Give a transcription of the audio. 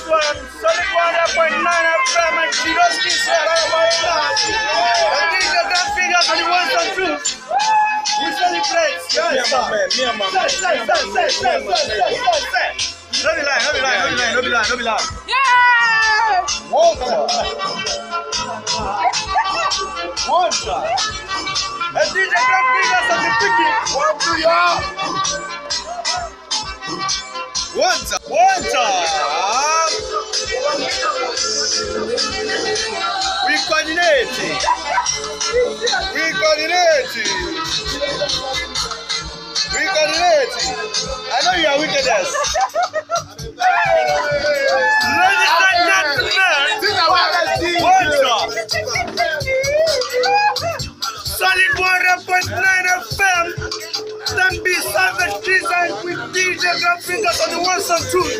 one, Solid 100.9 FM and Chiroski said, and these are the figures on the ones and twos. We celebrate. Yes, sir. No be lie. Yeah! One shot. And DJ Grand Figures on the picking. One to y'all. One time. We coordinating. I know you are wickedest. Ladies and gentlemen, one shot. Solid 100.9 FM. Then be Savage Design with DJ Grand Fingers on the ones and twos.